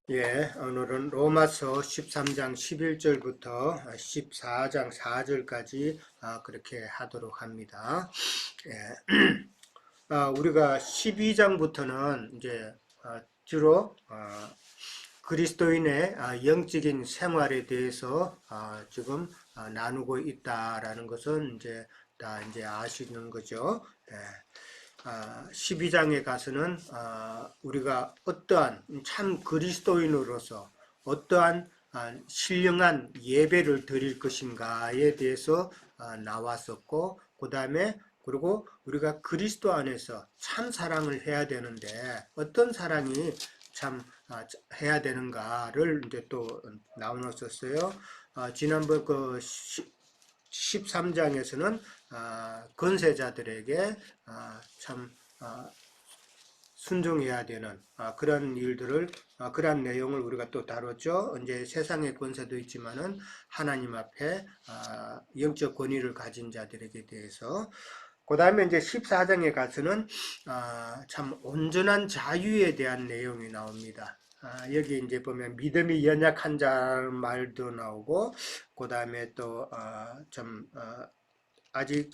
예, 오늘은 로마서 13장 11절부터 14장 4절까지 그렇게 하도록 합니다. 예, 우리가 12장부터는 이제 주로 그리스도인의 영적인 생활에 대해서 지금 나누고 있다라는 것은 이제 다 이제 아시는 거죠. 예. 12장에 가서는 우리가 어떠한 참 그리스도인으로서 어떠한 신령한 예배를 드릴 것인가에 대해서 나왔었고, 그 다음에 그리고 우리가 그리스도 안에서 참 사랑을 해야 되는데 어떤 사랑이 참 해야 되는가를 이제 또 나눴었어요. 지난번 그 13장에서는 건세자들에게 참 순종해야 되는 그런 일들을 그런 내용을 우리가 또 다뤘죠. 이제 세상의 권세도 있지만은 하나님 앞에 영적 권위를 가진 자들에게 대해서. 그 다음에 이제 14장에 가서는 참 온전한 자유에 대한 내용이 나옵니다. 여기 이제 보면 믿음이 연약한 자 말도 나오고, 그 다음에 또 아직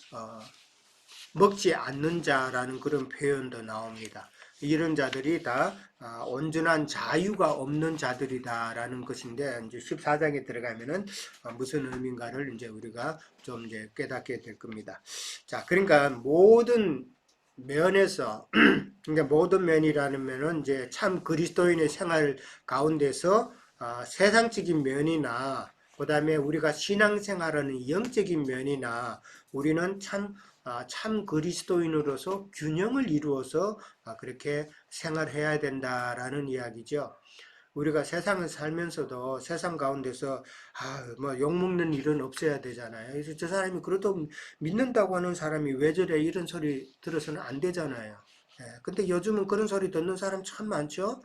먹지 않는 자라는 그런 표현도 나옵니다. 이런 자들이 다 온전한 자유가 없는 자들이다라는 것인데, 이제 14장에 들어가면은 무슨 의미인가를 이제 우리가 좀 이제 깨닫게 될 겁니다. 자, 그러니까 모든 면에서 그러니까 모든 면이라는 면은 이제 참 그리스도인의 생활 가운데서 세상적인 면이나 그 다음에 우리가 신앙생활하는 영적인 면이나 우리는 참 그리스도인으로서 균형을 이루어서 그렇게 생활해야 된다라는 이야기죠. 우리가 세상을 살면서도 세상 가운데서 뭐 욕먹는 일은 없어야 되잖아요. 그래서 저 사람이 그래도 믿는다고 하는 사람이 왜 저래 이런 소리 들어서는 안 되잖아요. 예, 근데 요즘은 그런 소리 듣는 사람 참 많죠.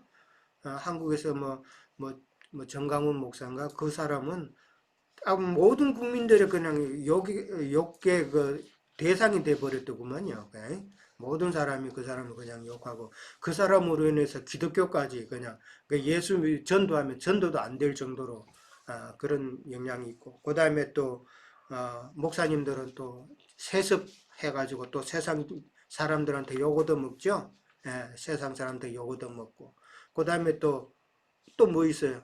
한국에서 뭐 정강훈 목사인가 그 사람은 모든 국민들의 그냥 욕의 그 대상이 돼 버렸더구만요. 모든 사람이 그 사람을 그냥 욕하고 그 사람으로 인해서 기독교까지 그냥 예수 전도하면 전도도 안 될 정도로 그런 영향이 있고, 그 다음에 또 목사님들은 또 세습해가지고 또 세상 사람들한테 욕 얻어먹죠. 예, 세상 사람한테 욕 얻어먹고, 그 다음에 또 뭐 있어요?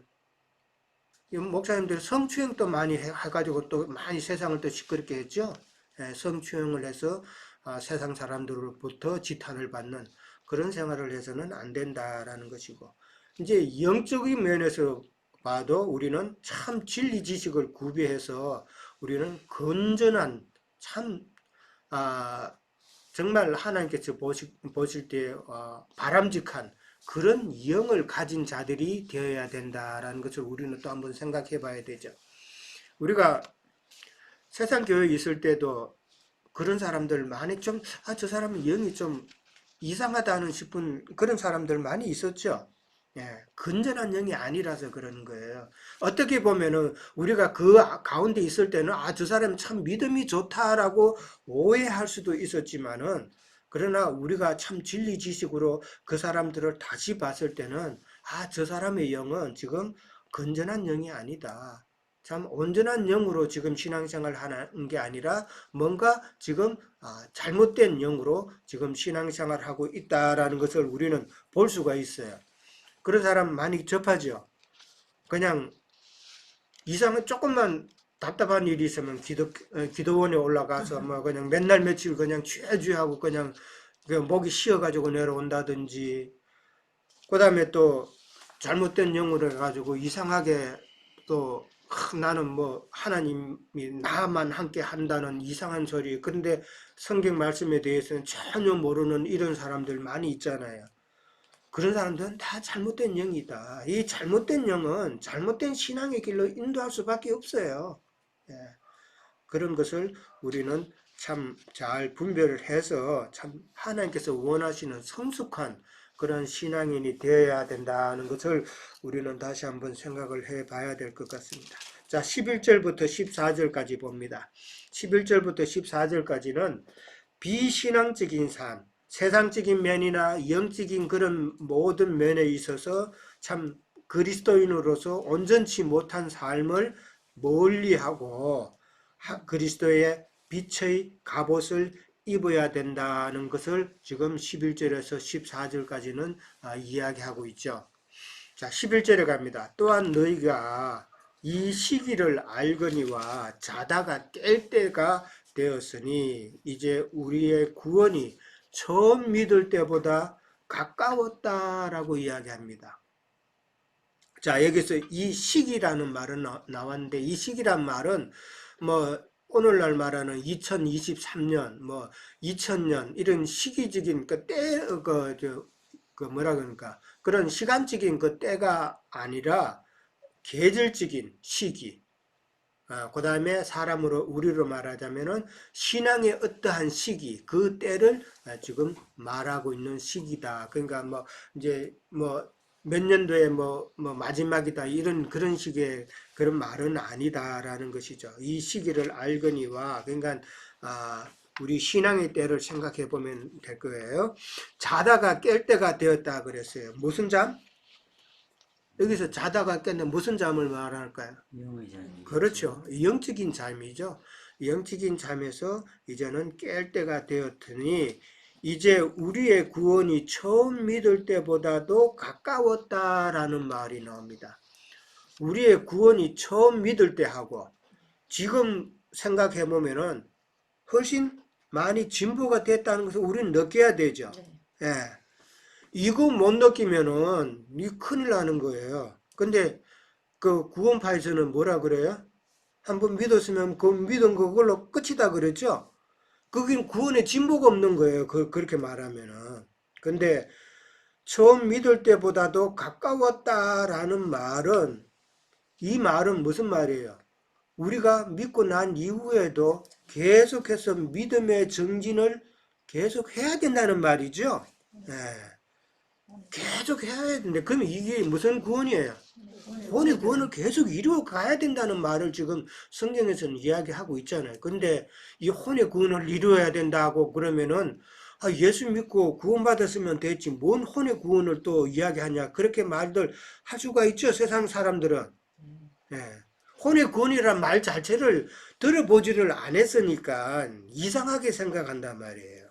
목사님들이 성추행도 많이 해가지고 또 많이 세상을 또 시끄럽게 했죠. 예, 성추행을 해서 세상 사람들로부터 지탄을 받는 그런 생활을 해서는 안 된다라는 것이고, 이제 영적인 면에서 봐도 우리는 참 진리 지식을 구비해서 우리는 건전한 참 정말 하나님께서 보실 때 바람직한 그런 영을 가진 자들이 되어야 된다라는 것을 우리는 또 한번 생각해 봐야 되죠. 우리가 세상 교회에 있을 때도 그런 사람들 많이 저 사람은 영이 좀 이상하다는 싶은 그런 사람들 많이 있었죠. 예, 건전한 영이 아니라서 그런 거예요. 어떻게 보면은 우리가 그 가운데 있을 때는 저 사람 참 믿음이 좋다라고 오해할 수도 있었지만은, 그러나 우리가 참 진리 지식으로 그 사람들을 다시 봤을 때는 저 사람의 영은 지금 건전한 영이 아니다. 참 온전한 영으로 지금 신앙생활 하는 게 아니라 뭔가 지금 잘못된 영으로 지금 신앙생활 하고 있다라는 것을 우리는 볼 수가 있어요. 그런 사람 많이 접하죠. 그냥 이상은 조금만 답답한 일이 있으면 기도원에 올라가서 뭐 그냥 맨날 며칠 그냥 죄죄하고 그냥 목이 쉬어가지고 내려온다든지, 그 다음에 또 잘못된 영으로 해가지고 이상하게 또 나는 뭐 하나님이 나만 함께 한다는 이상한 소리, 그런데 성경 말씀에 대해서는 전혀 모르는 이런 사람들 많이 있잖아요. 그런 사람들은 다 잘못된 영이다. 이 잘못된 영은 잘못된 신앙의 길로 인도할 수밖에 없어요. 예, 그런 것을 우리는 참 잘 분별을 해서 참 하나님께서 원하시는 성숙한 그런 신앙인이 되어야 된다는 것을 우리는 다시 한번 생각을 해 봐야 될 것 같습니다. 자, 11절부터 14절까지 봅니다. 11절부터 14절까지는 비신앙적인 삶, 세상적인 면이나 영적인 그런 모든 면에 있어서 참 그리스도인으로서 온전치 못한 삶을 멀리하고 그리스도의 빛의 갑옷을 입어야 된다는 것을 지금 11절에서 14절까지는 이야기하고 있죠. 자, 11절에 갑니다. 또한 너희가 이 시기를 알거니와 자다가 깰 때가 되었으니 이제 우리의 구원이 처음 믿을 때보다 가까웠다라고 이야기합니다. 자, 여기서 이 시기라는 말은 나왔는데, 이 시기란 말은 뭐 오늘날 말하는 2023년, 뭐 2000년 이런 시기적인 그 뭐라 그러니까 그런 시간적인 그 때가 아니라 계절적인 시기. 그 다음에 사람으로 우리로 말하자면은 신앙의 어떠한 시기, 그 때를 지금 말하고 있는 시기다. 그러니까 뭐 이제 뭐 몇 년도에 뭐 마지막이다 이런 그런 식의 그런 말은 아니다라는 것이죠. 이 시기를 알거니와 그러니까 우리 신앙의 때를 생각해 보면 될 거예요. 자다가 깰 때가 되었다 그랬어요. 무슨 잠? 여기서 자다가 깼는데 무슨 잠을 말할까요? 영의 잠이겠죠. 그렇죠. 영적인 잠이죠. 영적인 잠에서 이제는 깰 때가 되었더니 이제 우리의 구원이 처음 믿을 때보다도 가까웠다라는 말이 나옵니다. 우리의 구원이 처음 믿을 때하고 지금 생각해 보면은 훨씬 많이 진보가 됐다는 것을 우리는 느껴야 되죠. 예. 이거 못 느끼면은 이 큰일 나는 거예요. 근데 그 구원파에서는 뭐라 그래요? 한번 믿었으면 그 믿은 그걸로 끝이다 그랬죠? 그긴 구원에 진보가 없는 거예요. 그렇게 말하면은. 근데 처음 믿을 때보다도 가까웠다라는 말은 이 말은 무슨 말이에요? 우리가 믿고 난 이후에도 계속해서 믿음의 정진을 계속 해야 된다는 말이죠. 네. 계속 해야 되는데 그러면 이게 무슨 구원이에요? 혼의 구원을 계속 이루어 가야 된다는 말을 지금 성경에서는 이야기하고 있잖아요. 근데 이 혼의 구원을 이루어야 된다고 그러면은 예수 믿고 구원받았으면 됐지 뭔 혼의 구원을 또 이야기하냐 그렇게 말들 할 수가 있죠. 세상 사람들은. 예. 혼의 구원이란 말 자체를 들어보지를 안 했으니까 이상하게 생각한단 말이에요.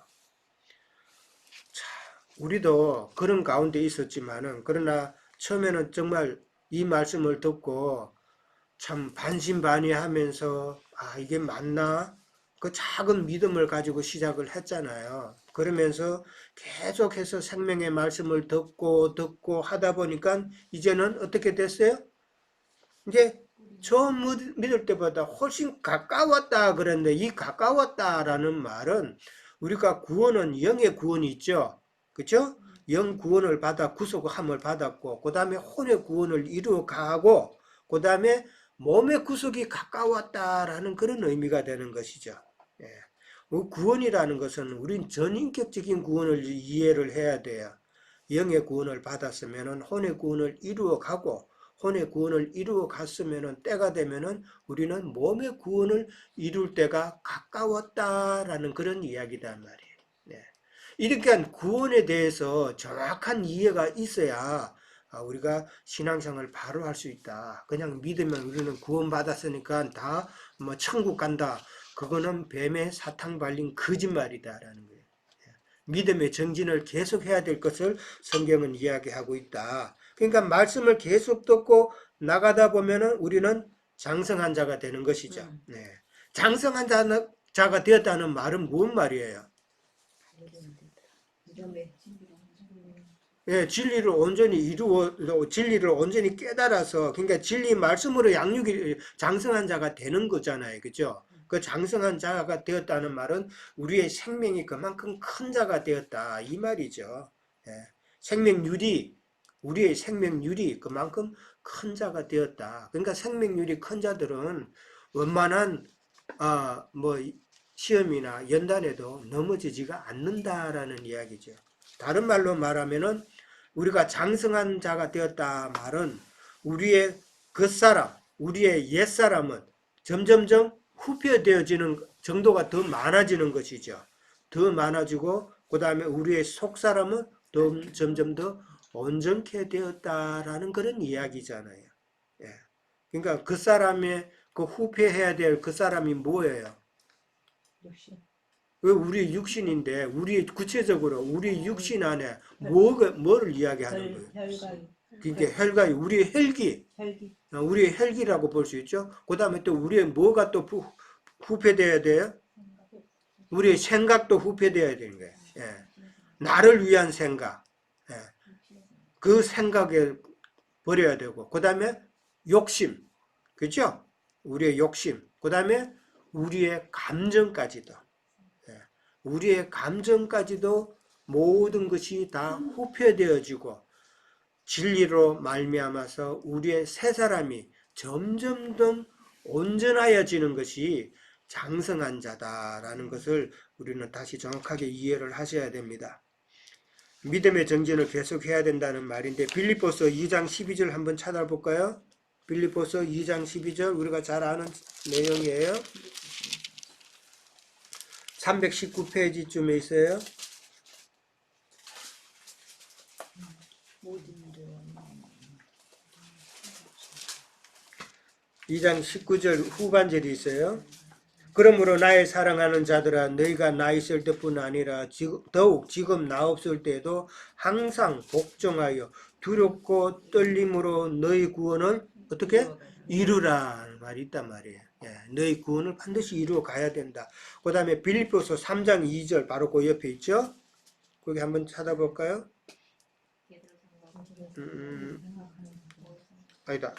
우리도 그런 가운데 있었지만은 그러나 처음에는 정말 이 말씀을 듣고 참 반신반의하면서 이게 맞나? 그 작은 믿음을 가지고 시작을 했잖아요. 그러면서 계속해서 생명의 말씀을 듣고 하다 보니까 이제는 어떻게 됐어요? 이제 처음 믿을 때보다 훨씬 가까웠다 그랬는데 이 가까웠다라는 말은 우리가 구원은 영의 구원이 있죠. 그렇죠? 영 구원을 받아 구속함을 받았고 그 다음에 혼의 구원을 이루어 가고 그 다음에 몸의 구속이 가까웠다라는 그런 의미가 되는 것이죠. 예. 구원이라는 것은 우린 전인격적인 구원을 이해를 해야 돼요. 영의 구원을 받았으면 혼의 구원을 이루어 가고 혼의 구원을 이루어 갔으면 때가 되면은 우리는 몸의 구원을 이룰 때가 가까웠다라는 그런 이야기단 말이에요. 네. 이렇게 구원에 대해서 정확한 이해가 있어야 우리가 신앙생활을 바로 할 수 있다. 그냥 믿으면 우리는 구원받았으니까 다 뭐 천국 간다. 그거는 뱀의 사탕 발린 거짓말이다라는 거예요. 믿음의 정진을 계속해야 될 것을 성경은 이야기하고 있다. 그러니까 말씀을 계속 듣고 나가다 보면은 우리는 장성한 자가 되는 것이죠. 네. 장성한 자가 되었다는 말은 무슨 말이에요? 예, 진리를 온전히 깨달아서, 그러니까 진리 말씀으로 양육이 장성한 자가 되는 거잖아요. 그죠? 그 장성한 자가 되었다는 말은 우리의 생명이 그만큼 큰 자가 되었다. 이 말이죠. 예. 우리의 생명률이 그만큼 큰 자가 되었다. 그러니까 생명률이 큰 자들은 원만한, 뭐, 시험이나 연단에도 넘어지지가 않는다라는 이야기죠. 다른 말로 말하면은 우리가 장성한 자가 되었다 말은 우리의 겉사람, 우리의 옛사람은 점점점 후퇴되어지는 정도가 더 많아지는 것이죠. 더 많아지고 그 다음에 우리의 속사람은 점점 더 온전케 되었다라는 그런 이야기잖아요. 예. 그러니까 그 사람의 그 후패해야 될 그 사람이 뭐예요? 육신. 왜 우리 육신인데 우리 구체적으로 우리 육신 안에 뭐를 이야기하는 거예요? 혈관. 그러니까 혈관, 우리의 혈기, 혈기. 우리의 혈기라고 볼 수 있죠. 그 다음에 또 우리의 뭐가 또 후패돼야 돼요? 우리의 생각도 후패돼야 되는 거예요. 예. 나를 위한 생각, 예. 그 생각을 버려야 되고, 그 다음에 욕심, 그죠? 우리의 욕심, 그 다음에 우리의 감정까지도, 예. 우리의 감정까지도 모든 것이 다 후패되어지고 진리로 말미암아서 우리의 새 사람이 점점점 온전하여지는 것이 장성한 자다라는 것을 우리는 다시 정확하게 이해를 하셔야 됩니다. 믿음의 정진을 계속해야 된다는 말인데 빌립보서 2장 12절 한번 찾아볼까요? 빌립보서 2장 12절 우리가 잘 아는 내용이에요. 319페이지쯤에 있어요. 모든 일을 2장 19절 후반절이 있어요. 그러므로 나의 사랑하는 자들아 너희가 나 있을 때뿐 아니라 더욱 지금 나 없을 때에도 항상 복종하여 두렵고 떨림으로 너희 구원을 어떻게? 이루라는 말이 있단 말이에요. 예, 너희 구원을 반드시 이루어 가야 된다. 그 다음에 빌립보서 3장 2절 바로 그 옆에 있죠? 거기 한번 찾아볼까요? 아니다.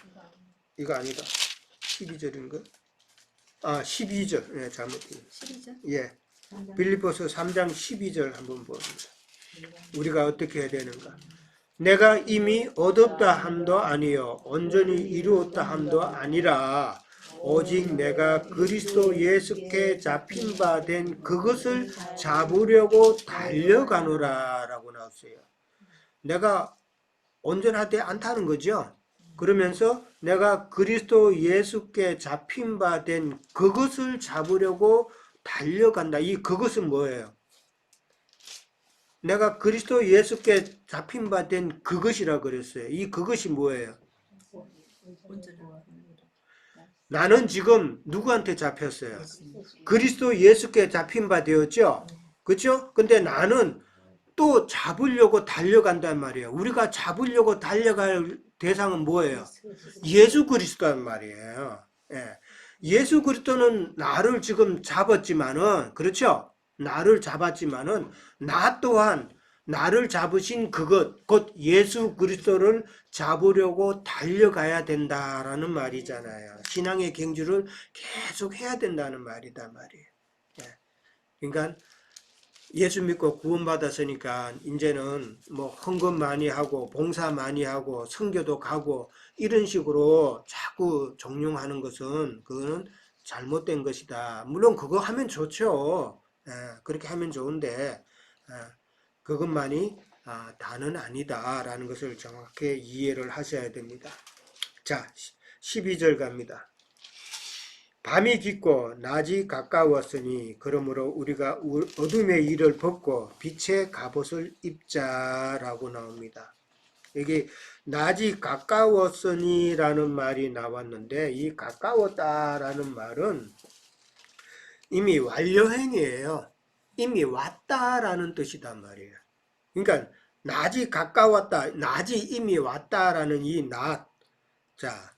이거 아니다. 12절인가? 아, 12절. 예, 잘못했어요. 12절? 예. 빌립보서 3장 12절 한번 봅니다. 우리가 어떻게 해야 되는가? 내가 이미 얻었다 함도 아니요 온전히 이루었다 함도 아니라 오직 내가 그리스도 예수께 잡힌 바 된 그것을 잡으려고 달려가노라 라고 나왔어요. 내가 온전하지 않다는 거죠. 그러면서 내가 그리스도 예수께 잡힌 바 된 그것을 잡으려고 달려간다. 이 그것은 뭐예요? 내가 그리스도 예수께 잡힌 바 된 그것이라 그랬어요. 이 그것이 뭐예요? 나는 지금 누구한테 잡혔어요? 그리스도 예수께 잡힌 바 되었죠? 그렇죠? 근데 나는 또 잡으려고 달려간단 말이에요. 우리가 잡으려고 달려갈 대상은 뭐예요? 예수 그리스도란 말이에요. 예. 예수 그리스도는 나를 지금 잡았지만은, 그렇죠? 나를 잡았지만은, 나 또한 나를 잡으신 그것, 곧 예수 그리스도를 잡으려고 달려가야 된다라는 말이잖아요. 신앙의 경주를 계속 해야 된다는 말이다 말이에요. 예. 그러니까 예수 믿고 구원받았으니까 이제는 뭐 헌금 많이 하고 봉사 많이 하고 선교도 가고 이런 식으로 자꾸 종용하는 것은 그거는 잘못된 것이다. 물론 그거 하면 좋죠. 예, 그렇게 하면 좋은데 그것만이 다는 아니다라는 것을 정확히 이해를 하셔야 됩니다. 자, 12절 갑니다. 밤이 깊고 낮이 가까웠으니 그러므로 우리가 어둠의 일을 벗고 빛의 갑옷을 입자라고 나옵니다. 여기 낮이 가까웠으니 라는 말이 나왔는데 이 가까웠다라는 말은 이미 완료행이에요. 이미 왔다라는 뜻이단 말이에요. 그러니까 낮이 가까웠다, 낮이 이미 왔다라는 이 낮. 자,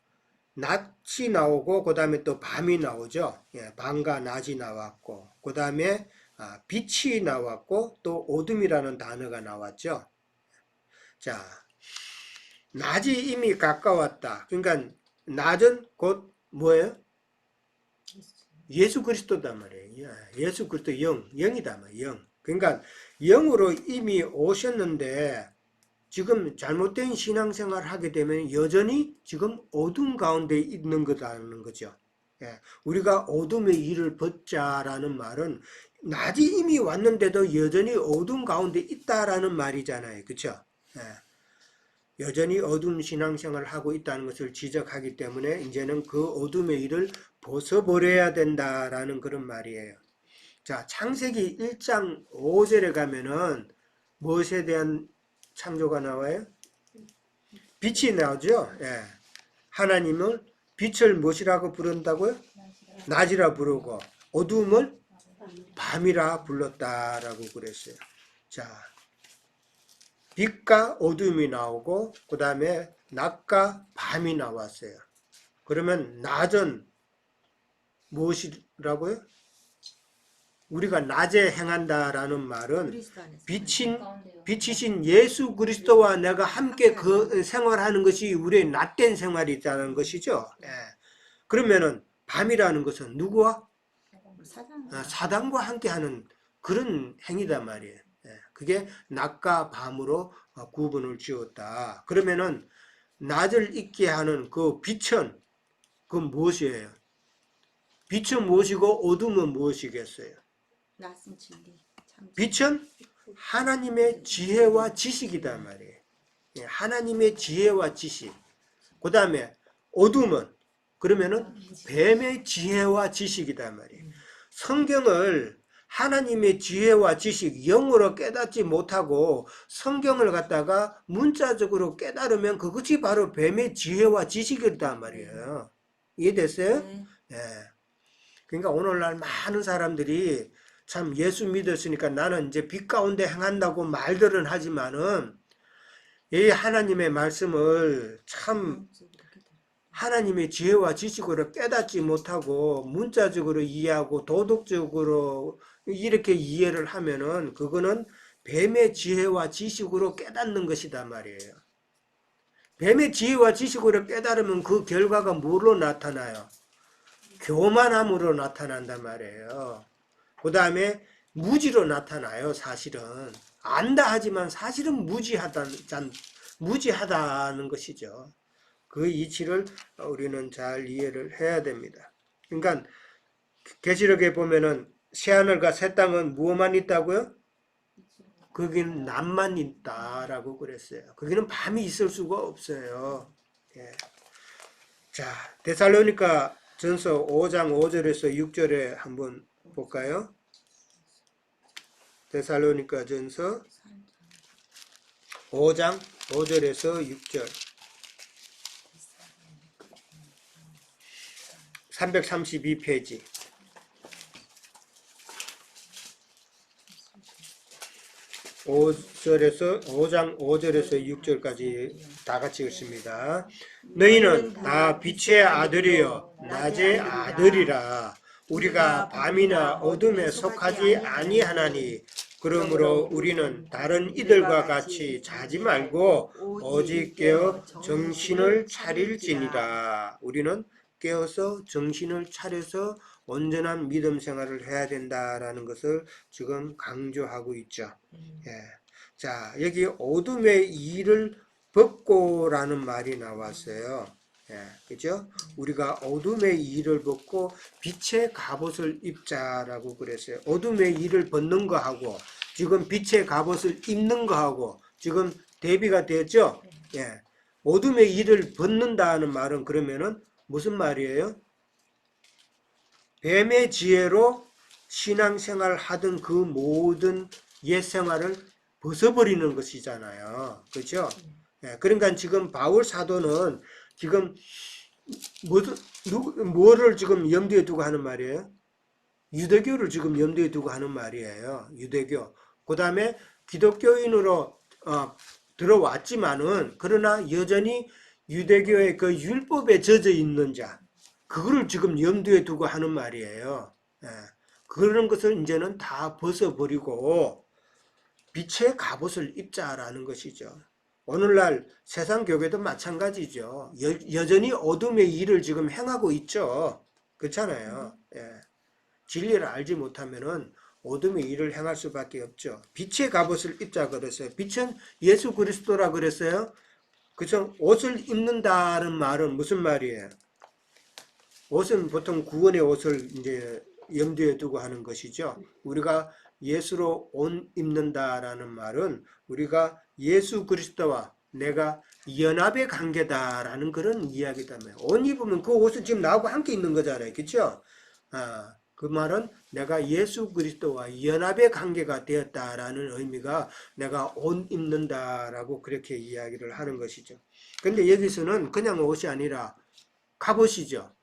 낮이 나오고 그 다음에 또 밤이 나오죠. 예, 밤과 낮이 나왔고 그 다음에 빛이 나왔고 또 어둠이라는 단어가 나왔죠. 자, 낮이 이미 가까웠다. 그러니까 낮은 곧 뭐예요? 예수 그리스도단 말이에요. 예수 그리스도 영이다 말이에요. 영. 그러니까 영으로 이미 오셨는데 지금 잘못된 신앙생활을 하게 되면 여전히 지금 어둠 가운데 있는 거라는 거죠. 예, 우리가 어둠의 일을 벗자라는 말은 낮이 이미 왔는데도 여전히 어둠 가운데 있다라는 말이잖아요. 그렇죠? 예, 여전히 어둠 신앙생활을 하고 있다는 것을 지적하기 때문에 이제는 그 어둠의 일을 벗어버려야 된다라는 그런 말이에요. 자, 창세기 1장 5절에 가면은 무엇에 대한 창조가 나와요? 빛이 나오죠. 예. 하나님을 빛을 무엇이라고 부른다고요? 낮이라 부르고 어두움을 밤이라 불렀다라고 그랬어요. 자, 빛과 어두움이 나오고 그 다음에 낮과 밤이 나왔어요. 그러면 낮은 무엇이라고요? 우리가 낮에 행한다라는 말은 그리스도 안에서 빛이신 예수 그리스도와 내가 함께 그 생활하는 것이 우리의 낮된 생활이 있다는 것이죠. 예. 그러면은 밤이라는 것은 누구와? 사단과 함께하는 그런 행위단 말이에요. 예. 그게 낮과 밤으로 구분을 지었다. 그러면은 낮을 있게 하는 그 빛은 그 무엇이에요? 빛은 무엇이고 어둠은 무엇이겠어요? 낯선 진리. 참 빛은 하나님의 지혜와 지식이다 말이에요. 예, 하나님의 지혜와 지식. 그 다음에 어둠은 그러면은 뱀의 지혜와 지식이다 말이에요. 성경을 하나님의 지혜와 지식, 영으로 깨닫지 못하고 성경을 갖다가 문자적으로 깨달으면 그것이 바로 뱀의 지혜와 지식이란 말이에요. 이해됐어요? 네. 예. 그러니까 오늘날 많은 사람들이 참 예수 믿었으니까 나는 이제 빛 가운데 행한다고 말들은 하지만은 이 하나님의 말씀을 참 하나님의 지혜와 지식으로 깨닫지 못하고 문자적으로 이해하고 도덕적으로 이렇게 이해를 하면은 그거는 뱀의 지혜와 지식으로 깨닫는 것이다 말이에요. 뱀의 지혜와 지식으로 깨달으면 그 결과가 뭐로 나타나요? 교만함으로 나타난단 말이에요. 그 다음에 무지로 나타나요. 사실은 안다 하지만 사실은 무지하다는 것이죠. 그 이치를 우리는 잘 이해를 해야 됩니다. 그러니까 계시록에 보면은 새하늘과 새 땅은 무엇만 있다고요? 거기는 낮만 있다라고 그랬어요. 거기는 밤이 있을 수가 없어요. 예. 자, 데살로니가 전서 5장 5절에서 6절에 한번 볼까요? 데살로니가 전서 5장 5절에서 6절 332페이지 5장 5절에서 6절까지 다 같이 읽습니다. 너희는 다 빛의 아들이요 낮의 아들이라. 우리가 밤이나 어둠에 속하지 아니하나니 그러므로 우리는 다른 이들과 같이 자지 말고 오직 깨어 정신을 차릴지니라. 우리는 깨어서 정신을 차려서 온전한 믿음 생활을 해야 된다라는 것을 지금 강조하고 있죠. 예. 자, 여기 어둠의 일을 벗고라는 말이 나왔어요. 예, 그죠? 우리가 어둠의 일을 벗고 빛의 갑옷을 입자라고 그랬어요. 어둠의 일을 벗는 거하고 지금 빛의 갑옷을 입는 거하고 지금 대비가 되었죠? 예. 어둠의 일을 벗는다는 말은 그러면은 무슨 말이에요? 뱀의 지혜로 신앙생활 하던 그 모든 옛 생활을 벗어버리는 것이잖아요. 그렇죠? 예, 그러니까 지금 바울 사도는 지금 뭐를 지금 염두에 두고 하는 말이에요? 유대교를 지금 염두에 두고 하는 말이에요. 유대교. 그 다음에 기독교인으로 들어왔지만은 그러나 여전히 유대교의 그 율법에 젖어 있는 자, 그거를 지금 염두에 두고 하는 말이에요. 예, 그런 것을 이제는 다 벗어버리고 빛의 갑옷을 입자라는 것이죠. 오늘날 세상 교회도 마찬가지죠. 여전히 어둠의 일을 지금 행하고 있죠. 그렇잖아요. 예. 진리를 알지 못하면은 어둠의 일을 행할 수밖에 없죠. 빛의 갑옷을 입자 그랬어요. 빛은 예수 그리스도라 그랬어요. 그죠? 옷을 입는다는 말은 무슨 말이에요? 옷은 보통 구원의 옷을 이제 염두에 두고 하는 것이죠. 우리가 예수로 옷 입는다라는 말은 우리가 예수 그리스도와 내가 연합의 관계다라는 그런 이야기다. 옷 입으면 그 옷은 지금 나하고 함께 있는 거잖아요. 그렇죠? 그 말은 내가 예수 그리스도와 연합의 관계가 되었다라는 의미가 내가 옷 입는다라고 그렇게 이야기를 하는 것이죠. 근데 여기서는 그냥 옷이 아니라 갑옷이죠.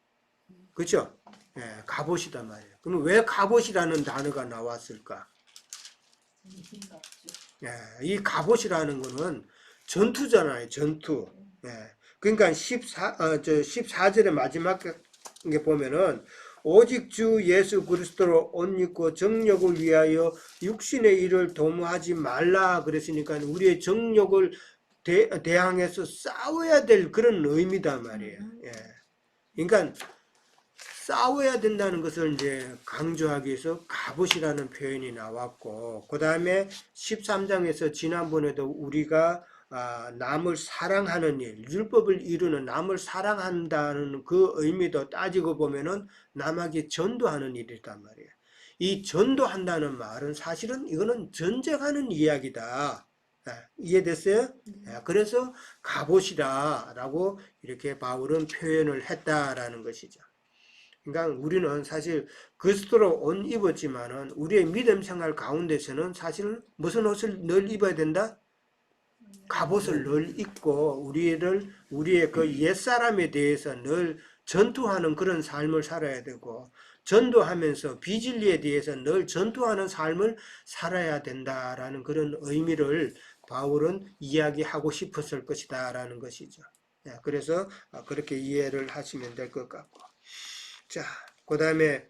그렇죠? 예, 갑옷이단 말이에요. 그럼 왜 갑옷이라는 단어가 나왔을까? 예, 이 갑옷이라는 거는 전투잖아요. 전투. 예, 그러니까 14절의 마지막에 보면은 오직 주 예수 그리스도로 옷 입고 정욕을 위하여 육신의 일을 도모하지 말라 그랬으니까 우리의 정욕을 대항해서 싸워야 될 그런 의미단 말이에요. 예. 그러니까 싸워야 된다는 것을 이제 강조하기 위해서 갑옷이라는 표현이 나왔고, 그 다음에 13장에서 지난번에도 우리가 남을 사랑하는 일, 율법을 이루는 남을 사랑한다는 그 의미도 따지고 보면은 남에게 전도하는 일이란 말이에요. 이 전도한다는 말은 사실은 이거는 전쟁하는 이야기다. 이해됐어요? 그래서 갑옷이다라고 이렇게 바울은 표현을 했다라는 것이죠. 그러니까 우리는 사실 그리스도로 옷 입었지만은 우리의 믿음 생활 가운데서는 사실 무슨 옷을 늘 입어야 된다? 갑옷을 늘 입고 우리의 그 옛사람에 대해서 늘 전투하는 그런 삶을 살아야 되고, 전도하면서 비진리에 대해서 늘 전투하는 삶을 살아야 된다라는 그런 의미를 바울은 이야기하고 싶었을 것이다라는 것이죠. 그래서 그렇게 이해를 하시면 될 것 같고. 자, 그 다음에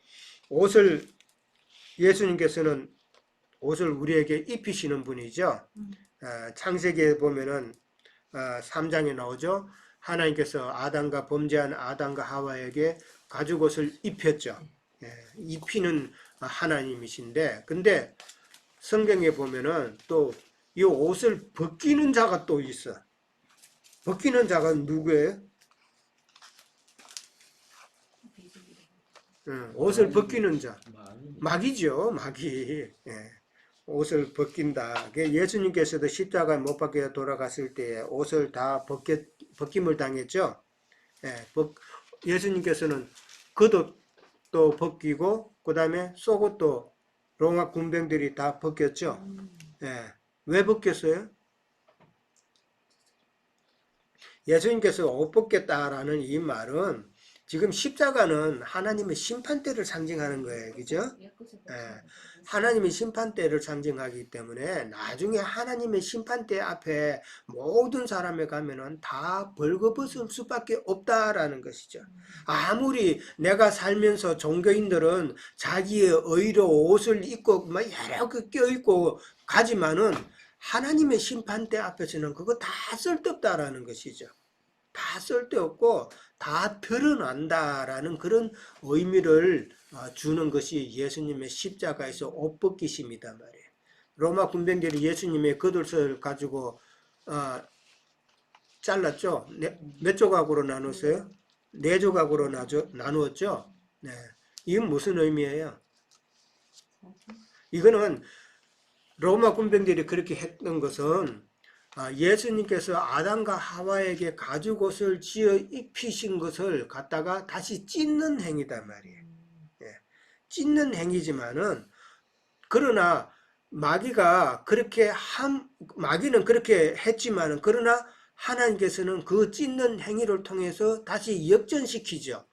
예수님께서는 옷을 우리에게 입히시는 분이죠. 창세기에 보면은 3장에 나오죠. 하나님께서 범죄한 아담과 하와에게 가죽옷을 입혔죠. 입히는 하나님이신데, 근데 성경에 보면은 또 이 옷을 벗기는 자가 또 있어. 벗기는 자가 누구예요? 옷을 벗기는 자. 마귀죠, 마귀. 옷을 벗긴다. 예수님께서도 십자가에 못 박혀 돌아갔을 때 옷을 다 벗김을 당했죠. 예수님께서는 겉옷도 벗기고, 그 다음에 속옷도 로마 군병들이 다 벗겼죠. 왜 벗겼어요? 예수님께서 옷 벗겼다라는 이 말은 지금 십자가는 하나님의 심판대를 상징하는 거예요. 그죠? 하나님의 심판대를 상징하기 때문에 나중에 하나님의 심판대 앞에 모든 사람에 가면은 다 벌거벗을 수밖에 없다라는 것이죠. 아무리 내가 살면서 종교인들은 자기의 의로 옷을 입고 막 여러 개 껴입고 가지만은 하나님의 심판대 앞에서는 그거 다 쓸데없다라는 것이죠. 다 쓸데없고 다 드러난다라는 그런 의미를 주는 것이 예수님의 십자가에서 옷 벗기심이다 말이에요. 로마 군병들이 예수님의 겉옷을 가지고 잘랐죠. 몇 조각으로 나눴어요? 4조각으로 나누었죠. 네. 이건 무슨 의미예요? 이거는 로마 군병들이 그렇게 했던 것은 예수님께서 아담과 하와에게 가죽옷을 지어 입히신 것을 갖다가 다시 찢는 행위단 말이에요. 찢는 행위지만은, 그러나 마귀는 그렇게 했지만은, 그러나 하나님께서는 그 찢는 행위를 통해서 다시 역전시키죠.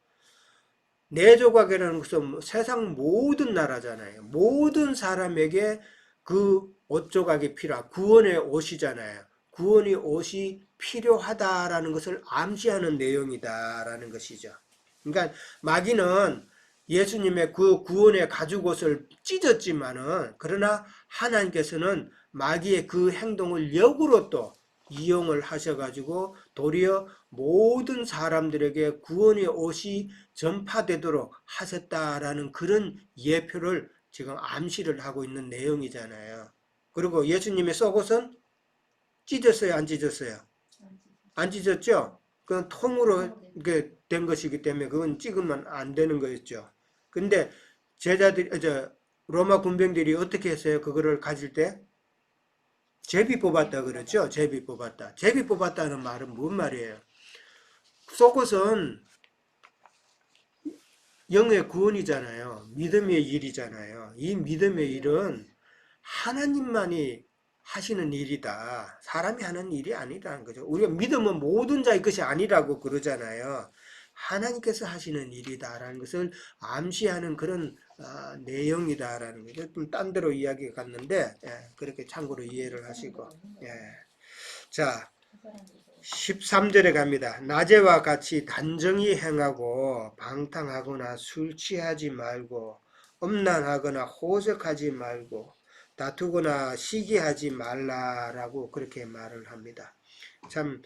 4조각이라는 것은 세상 모든 나라잖아요. 모든 사람에게 그 옷 조각이 필요하고, 구원의 옷이잖아요. 구원의 옷이 필요하다라는 것을 암시하는 내용이다라는 것이죠. 그러니까 마귀는 예수님의 그 구원의 가죽옷을 찢었지만은, 그러나 하나님께서는 마귀의 그 행동을 역으로 또 이용을 하셔가지고 도리어 모든 사람들에게 구원의 옷이 전파되도록 하셨다라는 그런 예표를 지금 암시를 하고 있는 내용이잖아요. 그리고 예수님의 속옷은 찢었어요, 안 찢었어요? 안 찢었죠? 그건 통으로 된 것이기 때문에 그건 찍으면 안 되는 거였죠. 근데 로마 군병들이 어떻게 했어요? 그거를 가질 때? 제비 뽑았다 그랬죠? 제비 뽑았다. 제비 뽑았다는 말은 뭔 말이에요? 속옷은 영의 구원이잖아요. 믿음의 일이잖아요. 이 믿음의 일은 하나님만이 하시는 일이다. 사람이 하는 일이 아니라는 거죠. 우리가 믿음은 모든 자의 것이 아니라고 그러잖아요. 하나님께서 하시는 일이다라는 것을 암시하는 그런 내용이다라는 거죠. 좀 딴 데로 이야기가 갔는데 그렇게 참고로 이해를 하시고 자 13절에 갑니다. 낮에와 같이 단정히 행하고 방탕하거나 술 취하지 말고 음란하거나 호색하지 말고 다투거나 시기하지 말라라고 그렇게 말을 합니다. 참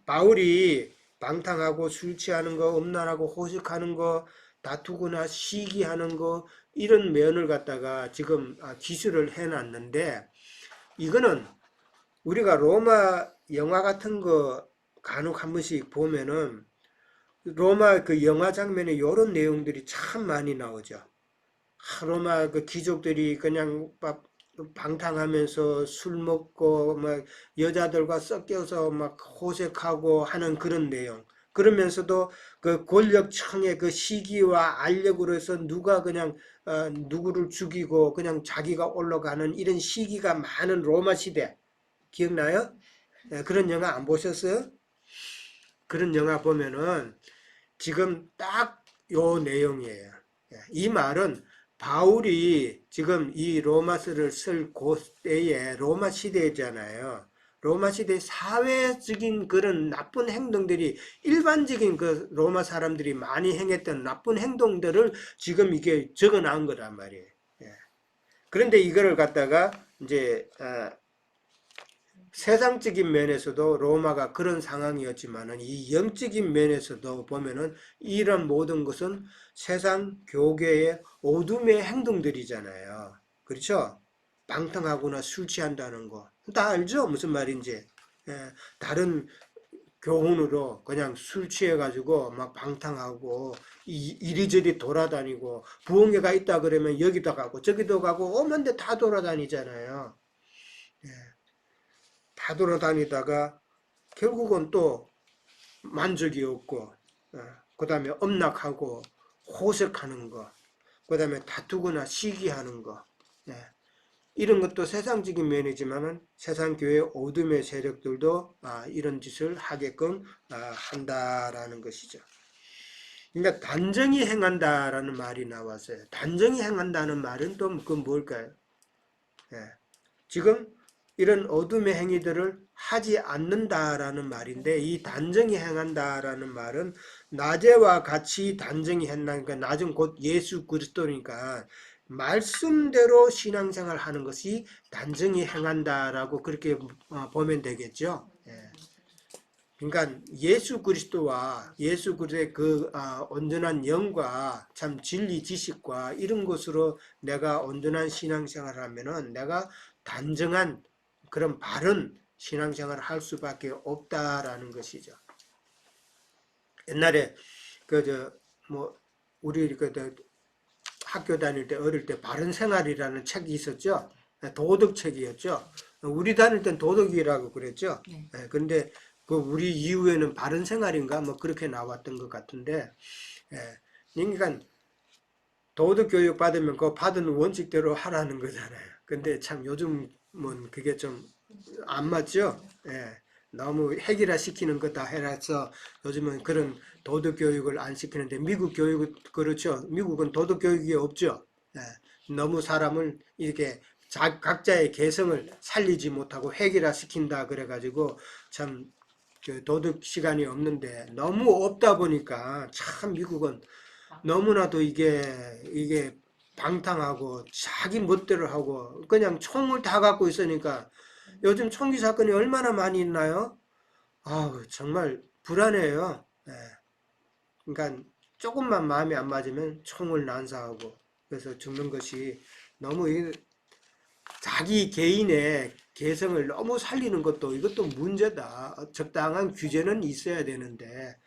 바울이 방탕하고 술 취하는 거, 음란하고 호색하는 거, 다투거나 시기하는 거 이런 면을 갖다가 지금 기술을 해놨는데 이거는 우리가 로마 영화 같은 거 간혹 한 번씩 보면은 로마 그 영화 장면에 이런 내용들이 참 많이 나오죠. 로마 그 귀족들이 그냥 막 방탕하면서 술 먹고 막 여자들과 섞여서 막 호색하고 하는 그런 내용. 그러면서도 그 권력층의 그 시기와 알력으로 해서 누가 그냥 누구를 죽이고 그냥 자기가 올라가는 이런 시기가 많은 로마 시대. 기억나요? 그런 영화 안 보셨어요? 그런 영화 보면은 지금 딱 요 내용이에요. 이 말은 바울이 지금 이 로마서를 쓸 그때에 로마 시대잖아요. 로마 시대 사회적인 그런 나쁜 행동들이 일반적인 그 로마 사람들이 많이 행했던 나쁜 행동들을 지금 이게 적어 놓은 거란 말이에요. 그런데 이거를 갖다가 이제 세상적인 면에서도 로마가 그런 상황이었지만은 이 영적인 면에서도 보면은 이런 모든 것은 세상 교계의 어둠의 행동들이잖아요. 그렇죠? 방탕하거나 술 취한다는 거. 다 알죠? 무슨 말인지. 다른 교훈으로 그냥 술 취해가지고 막 방탕하고 이리저리 돌아다니고 부흥회가 있다 그러면 여기도 가고 저기도 가고 오만 데 다 돌아다니잖아요. 다 돌아다니다가 결국은 또 만족이 없고 그 다음에 엄락하고 호색하는 거, 그 다음에 다투거나 시기하는 거 이런 것도 세상적인 면이지만은 세상 교회 어둠의 세력들도 이런 짓을 하게끔 한다라는 것이죠. 그러니까 단정히 행한다라는 말이 나왔어요. 단정히 행한다는 말은 또 그 뭘까요? 지금 이런 어둠의 행위들을 하지 않는다라는 말인데 이 단정히 행한다라는 말은 낮에와 같이 단정히 했나니까 낮은 곧 예수 그리스도니까 말씀대로 신앙생활 하는 것이 단정히 행한다라고 그렇게 보면 되겠죠. 그러니까 예수 그리스도와 예수 그리스도의 그 온전한 영과 참 진리 지식과 이런 것으로 내가 온전한 신앙생활을 하면은 내가 단정한 그런 바른 신앙생활을 할 수밖에 없다라는 것이죠. 옛날에 우리 학교 다닐 때 어릴 때 바른 생활이라는 책이 있었죠. 도덕 책이었죠. 우리 다닐 땐 도덕이라고 그랬죠. 그런데 그 우리 이후에는 바른 생활인가 뭐 그렇게 나왔던 것 같은데, 그러니까 도덕 교육 받으면 그 받은 원칙대로 하라는 거잖아요. 근데 참 요즘은 그게 좀 안 맞죠? 너무 해결화 시키는 거 다 해라서 요즘은 그런 도덕 교육을 안 시키는데 미국 교육은 그렇죠. 미국은 도덕 교육이 없죠. 너무 사람을 이렇게 각자의 개성을 살리지 못하고 해결화 시킨다 그래가지고 참 도덕 시간이 없는데 너무 없다 보니까 참 미국은 너무나도 이게 방탕하고 자기 멋대로 하고 그냥 총을 다 갖고 있으니까 요즘 총기 사건이 얼마나 많이 있나요? 아우 정말 불안해요. 그러니까 조금만 마음이 안 맞으면 총을 난사하고 그래서 죽는 것이 너무 자기 개인의 개성을 너무 살리는 것도 이것도 문제다. 적당한 규제는 있어야 되는데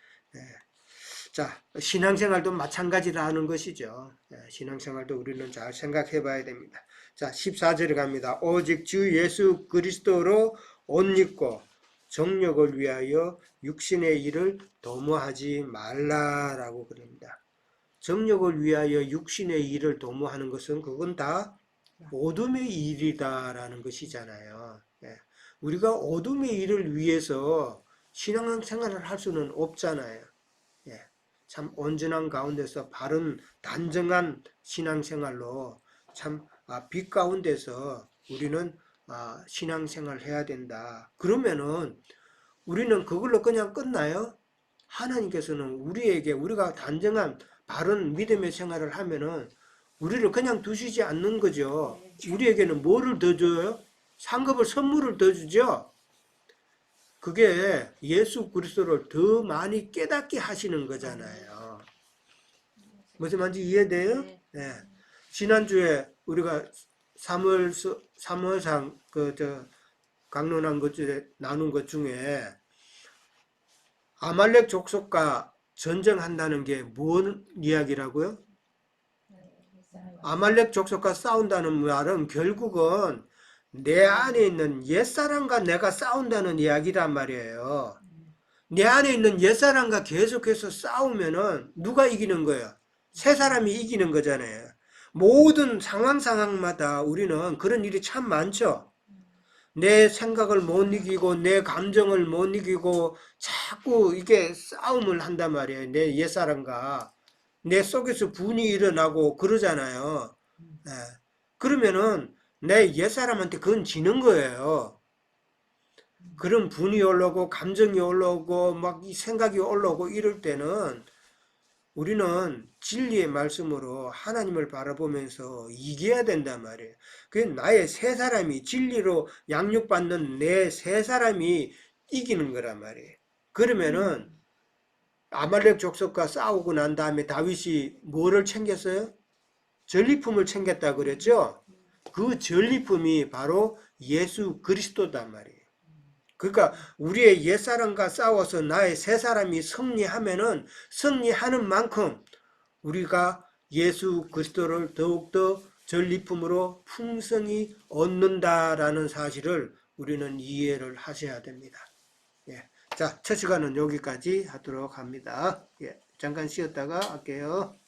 자, 신앙생활도 마찬가지라는 것이죠. 신앙생활도 우리는 잘 생각해 봐야 됩니다. 자, 14절에 갑니다. 오직 주 예수 그리스도로 옷 입고 정욕을 위하여 육신의 일을 도모하지 말라라고 그럽니다. 정력을 위하여 육신의 일을 도모하는 것은 그건 다 어둠의 일이다라는 것이잖아요. 예. 우리가 어둠의 일을 위해서 신앙생활을 할 수는 없잖아요. 예. 참 온전한 가운데서 바른 단정한 신앙생활로 참 빛 가운데서 우리는 신앙생활을 해야 된다. 그러면은 우리는 그걸로 그냥 끝나요? 하나님께서는 우리에게 우리가 단정한 바른 믿음의 생활을 하면은 우리를 그냥 두시지 않는 거죠. 우리에게는 뭐를 더 줘요? 상급을 선물을 더 주죠. 그게 예수 그리스도를 더 많이 깨닫게 하시는 거잖아요. 무슨 말인지 이해돼요? 네. 네. 지난주에 우리가 사무엘상 강론한 것 중에 나눈 것 중에 아말렉 족속과 전쟁한다는 게 뭔 이야기라고요? 아말렉 족속과 싸운다는 말은 결국은 내 안에 있는 옛사람과 내가 싸운다는 이야기란 말이에요. 내 안에 있는 옛사람과 계속해서 싸우면은 누가 이기는 거예요? 새 사람이 이기는 거잖아요. 모든 상황마다 우리는 그런 일이 참 많죠. 내 생각을 못 이기고 내 감정을 못 이기고 자꾸 이게 싸움을 한단 말이에요. 내 옛사람과 내 속에서 분이 일어나고 그러잖아요. 예. 그러면은 내 옛사람한테 그건 지는 거예요. 그런 분이 올라오고 감정이 올라오고 막 이 생각이 올라오고 이럴 때는 우리는 진리의 말씀으로 하나님을 바라보면서 이겨야 된단 말이에요. 그 나의 새 사람이 진리로 양육받는 내 새 사람이 이기는 거란 말이에요. 그러면은 아말렉 족속과 싸우고 난 다음에 다윗이 뭐를 챙겼어요? 전리품을 챙겼다 그랬죠? 그 전리품이 바로 예수 그리스도단 말이에요. 그러니까 우리의 옛사람과 싸워서 나의 새 사람이 승리하면은 승리하는 만큼 우리가 예수 그리스도를 더욱더 전리품으로 풍성히 얻는다라는 사실을 우리는 이해를 하셔야 됩니다. 예. 자, 첫 시간은 여기까지 하도록 합니다. 예. 잠깐 쉬었다가 할게요.